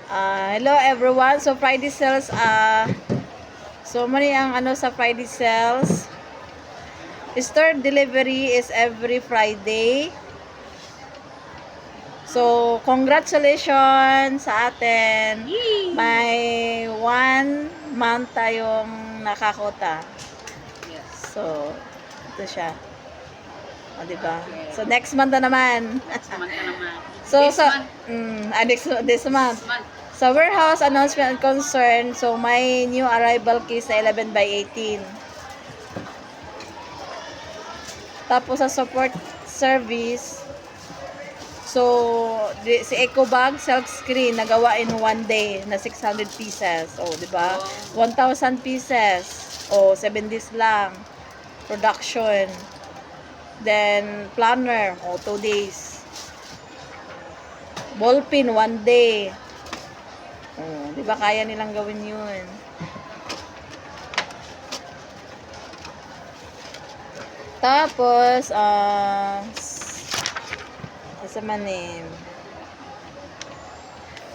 Hello everyone. So Friday sales so mali ang sa Friday sales. Store delivery is every Friday. So congratulations sa atin. Yay! May 1 month tayong nakakota. Yes. So ito siya. O, diba? Okay. So next month na naman. Saman ka naman. So This month. this month. This month. Sa warehouse announcement and concern, so may new arrival case na 11 by 18. Tapos sa support service, so si EcoBag silk screen nagawa in 1 day na 600 pieces. Oh, di ba? 1,000 pieces. Oh, 7 days lang. Production. Then planner, 2 days. Ballpen 1 day. Oh, di ba kaya nilang gawin 'yun? Tapos sa manim.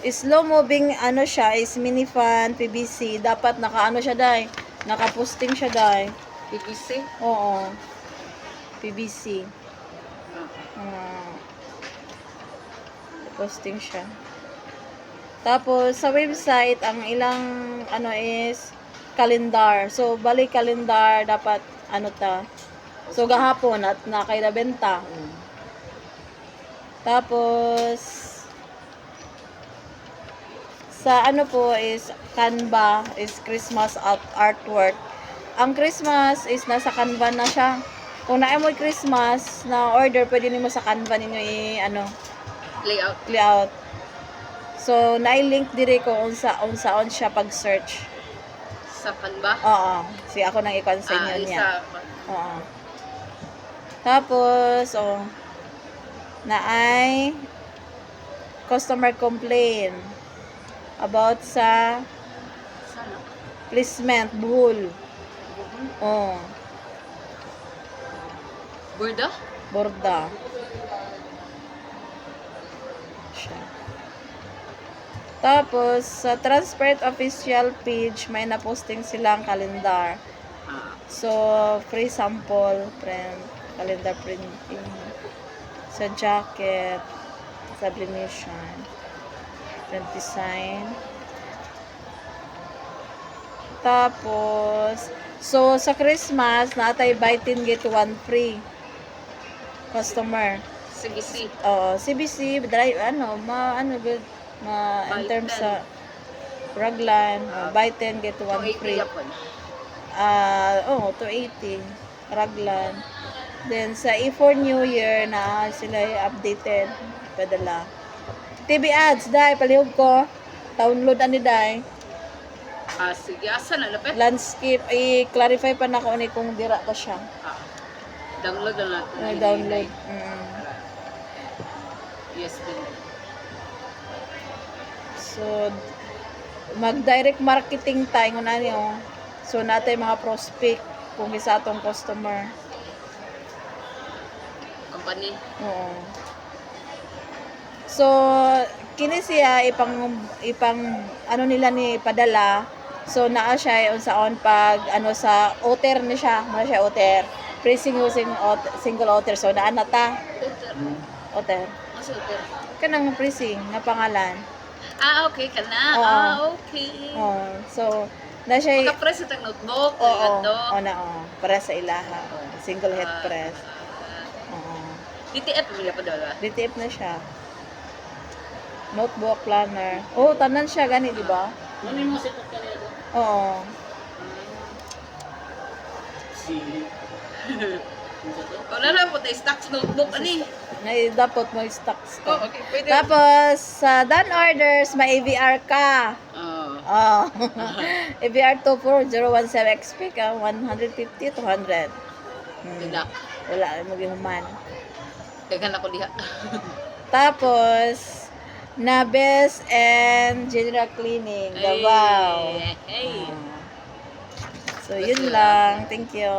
Slow moving siya is minifan PVC. Dapat naka siya dai. Naka-posting siya dai. PVC? Oo. PVC. Posting siya. Tapos sa website ang ilang is calendar. So bali calendar dapat So gahapon at nakailabenta. Tapos sa po is Canva is Christmas artwork. Ang Christmas is nasa Canva na siya. Kung naay mo Christmas na order, pwede nimo sa Canva ninyo layout. So nai-link dire ko unsaon siya pag-search. Sa Canva? Oo. Si ako nang i-con sa inyo niya. Isa. Oo. Tapos naay customer complaint about sa Sana? placement buhol. Oh, Burda? borda. Siya. Tapos sa transparent official page may na-posting silang calendar. So free sample print, calendar printing. Sa jacket, sublimation, print design. Tapos, so sa Christmas, natay buy 10 get 1 free. Customer. CBC? CBC, drive, good, in terms sa raglan, buy 10 get 1 free. 280 yapon. 280. Raglan. Then, sa E4 New Year na sila updated. Padala. TV ads, dahil palihog ko. Download dahil. Sige. Asa na lapit? Landscape, i-clarify pa na ko ni kung dira pa siya. Download na natin. Download. Yes, din. So, mag-direct marketing tayo na niyo. So, natay mga prospect kung isa atong customer. Company? Oo. So, kini siya ipang nila ni padala. So, naa siya unsaon pag sa otter ni siya. Muna siya otter. Pricing using single otter. So, naa na ta. Otter. Mas hotel. Kanang pricing nga pangalan. Okay ka na. Okay. So, na siya Maka-press itang notebook. para sa ilaha. Single head press. DTF pamilya pa daw ba? DTF na siya. Notebook, planner. Tanan siya gani, di ba? Ano mo set up kanina doon? Oo. Wala na po tayo stocks notebook ani. Dapat mo stocks ka. Okay, pwede. Tapos, sa done orders, may AVR ka. AVR 24017 XP ka, 150 to 100. Wala, mag-ihuman. Dagan ako diha. Tapos, Nabes and General Cleaning, Davao. Hey. So, yun lang. Thank you.